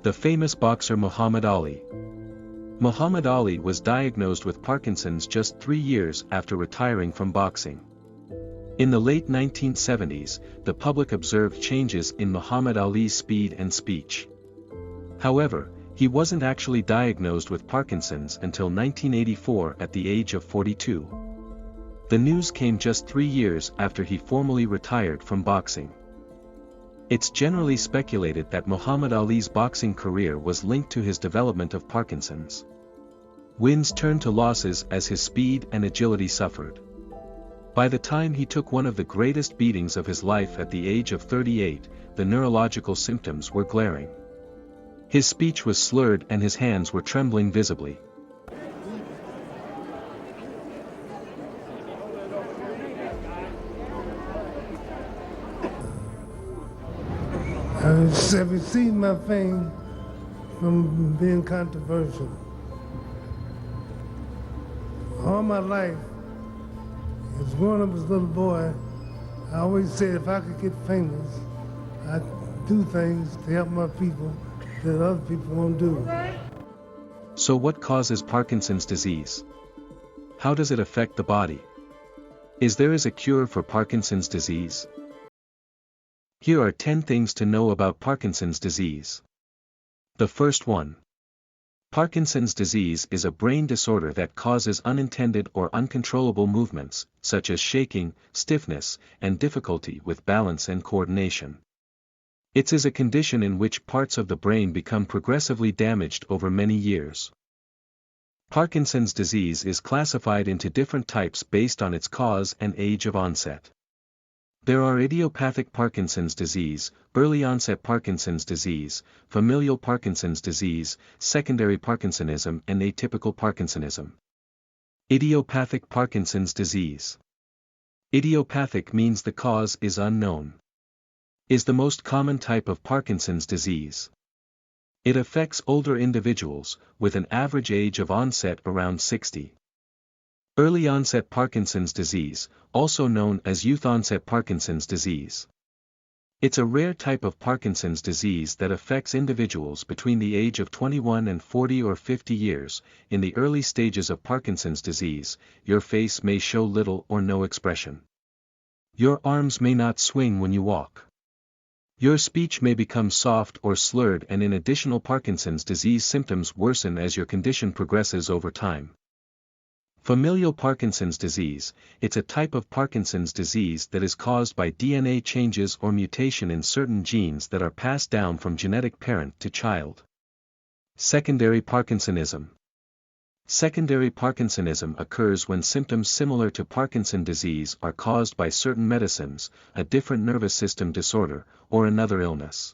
The famous boxer Muhammad Ali. Muhammad Ali was diagnosed with Parkinson's just 3 years after retiring from boxing. In the late 1970s, the public observed changes in Muhammad Ali's speed and speech. However, he wasn't actually diagnosed with Parkinson's until 1984 at the age of 42. The news came just 3 years after he formally retired from boxing. It's generally speculated that Muhammad Ali's boxing career was linked to his development of Parkinson's. Wins turned to losses as his speed and agility suffered. By the time he took one of the greatest beatings of his life at the age of 38, the neurological symptoms were glaring. His speech was slurred and his hands were trembling visibly. I've received my fame from being controversial. All my life, as growing up as a little boy, I always said if I could get famous, I'd do things to help my people that other people won't do. So what causes Parkinson's disease? How does it affect the body? Is there a cure for Parkinson's disease? Here are 10 things to know about Parkinson's disease. The first one. Parkinson's disease is a brain disorder that causes unintended or uncontrollable movements, such as shaking, stiffness, and difficulty with balance and coordination. It is a condition in which parts of the brain become progressively damaged over many years. Parkinson's disease is classified into different types based on its cause and age of onset. There are idiopathic Parkinson's disease, early onset Parkinson's disease, familial Parkinson's disease, secondary Parkinsonism and atypical Parkinsonism. Idiopathic Parkinson's disease. Idiopathic means the cause is unknown. Is the most common type of Parkinson's disease. It affects older individuals, with an average age of onset around 60. Early onset Parkinson's disease, also known as youth-onset Parkinson's disease. It's a rare type of Parkinson's disease that affects individuals between the age of 21 and 40 or 50 years. In the early stages of Parkinson's disease, your face may show little or no expression. Your arms may not swing when you walk. Your speech may become soft or slurred, and in additional Parkinson's disease symptoms worsen as your condition progresses over time. Familial Parkinson's disease, it's a type of Parkinson's disease that is caused by DNA changes or mutation in certain genes that are passed down from genetic parent to child. Secondary Parkinsonism. Secondary Parkinsonism occurs when symptoms similar to Parkinson's disease are caused by certain medicines, a different nervous system disorder, or another illness.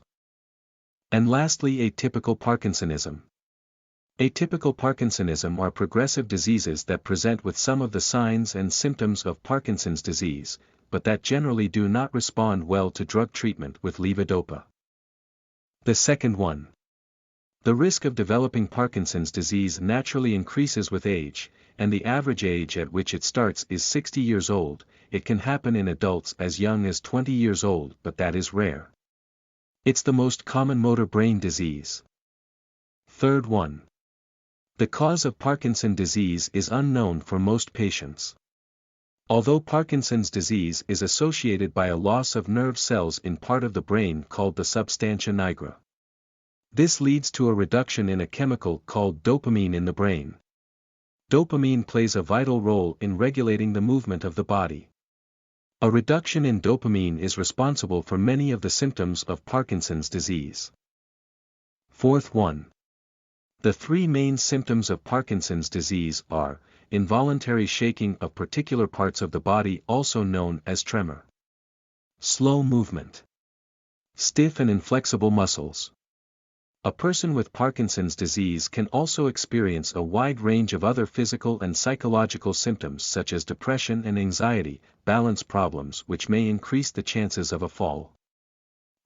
And lastly, atypical Parkinsonism. Atypical Parkinsonism are progressive diseases that present with some of the signs and symptoms of Parkinson's disease, but that generally do not respond well to drug treatment with levodopa. The second one. The risk of developing Parkinson's disease naturally increases with age, and the average age at which it starts is 60 years old. It can happen in adults as young as 20 years old, but that is rare. It's the most common motor brain disease. Third one. The cause of Parkinson's disease is unknown for most patients. Although Parkinson's disease is associated by a loss of nerve cells in part of the brain called the substantia nigra. This leads to a reduction in a chemical called dopamine in the brain. Dopamine plays a vital role in regulating the movement of the body. A reduction in dopamine is responsible for many of the symptoms of Parkinson's disease. Fourth one. The 3 main symptoms of Parkinson's disease are, involuntary shaking of particular parts of the body, also known as tremor. Slow movement. Stiff and inflexible muscles. A person with Parkinson's disease can also experience a wide range of other physical and psychological symptoms such as depression and anxiety, balance problems which may increase the chances of a fall.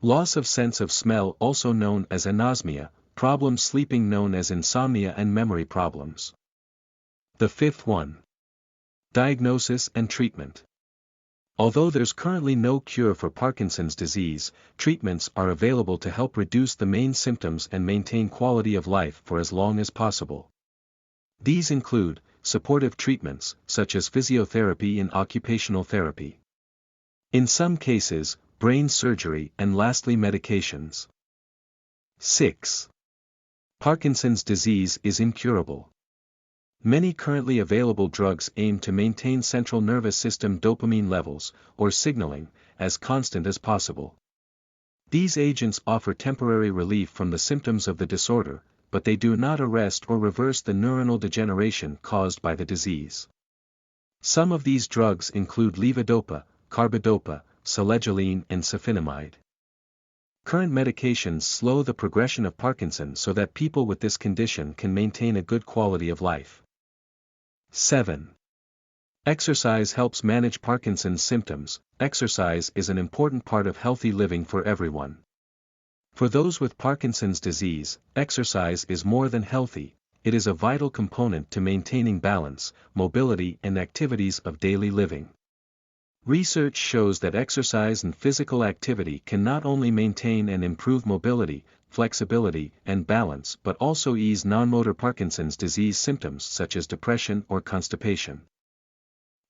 Loss of sense of smell, also known as anosmia, problems sleeping known as insomnia, and memory problems. The fifth one. Diagnosis and treatment. Although there's currently no cure for Parkinson's disease, treatments are available to help reduce the main symptoms and maintain quality of life for as long as possible. These include supportive treatments, such as physiotherapy and occupational therapy. In some cases, brain surgery, and lastly medications. 6. Parkinson's disease is incurable. Many currently available drugs aim to maintain central nervous system dopamine levels, or signaling, as constant as possible. These agents offer temporary relief from the symptoms of the disorder, but they do not arrest or reverse the neuronal degeneration caused by the disease. Some of these drugs include levodopa, carbidopa, selegiline, and sulfonamide. Current medications slow the progression of Parkinson's so that people with this condition can maintain a good quality of life. 7. Exercise helps manage Parkinson's symptoms. Exercise is an important part of healthy living for everyone. For those with Parkinson's disease, exercise is more than healthy, it is a vital component to maintaining balance, mobility, and activities of daily living. Research shows that exercise and physical activity can not only maintain and improve mobility, flexibility, and balance but also ease non-motor Parkinson's disease symptoms such as depression or constipation.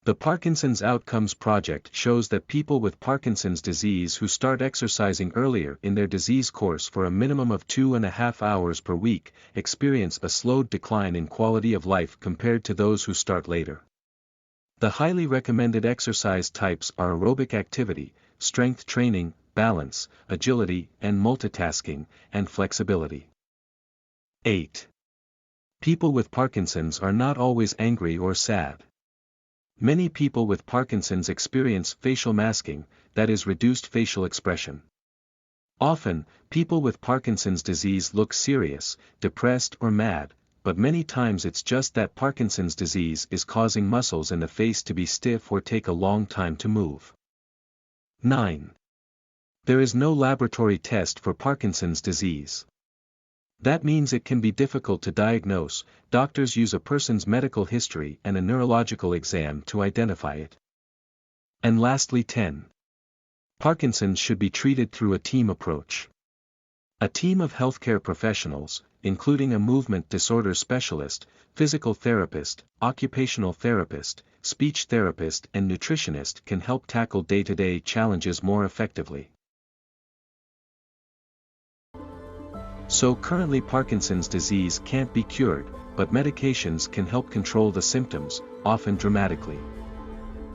The Parkinson's Outcomes Project shows that people with Parkinson's disease who start exercising earlier in their disease course for a minimum of 2.5 hours per week experience a slowed decline in quality of life compared to those who start later. The highly recommended exercise types are aerobic activity, strength training, balance, agility and multitasking, and flexibility. 8. People with Parkinson's are not always angry or sad. Many people with Parkinson's experience facial masking, that is reduced facial expression. Often, people with Parkinson's disease look serious, depressed or mad, but many times it's just that Parkinson's disease is causing muscles in the face to be stiff or take a long time to move. 9. There is no laboratory test for Parkinson's disease. That means it can be difficult to diagnose. Doctors use a person's medical history and a neurological exam to identify it. And lastly 10. Parkinson's should be treated through a team approach. A team of healthcare professionals, including a movement disorder specialist, physical therapist, occupational therapist, speech therapist and nutritionist can help tackle day-to-day challenges more effectively. So currently Parkinson's disease can't be cured, but medications can help control the symptoms, often dramatically.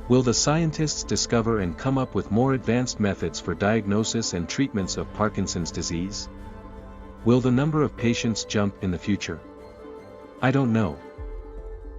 Will the scientists discover and come up with more advanced methods for diagnosis and treatments of Parkinson's disease? Will the number of patients jump in the future? I don't know.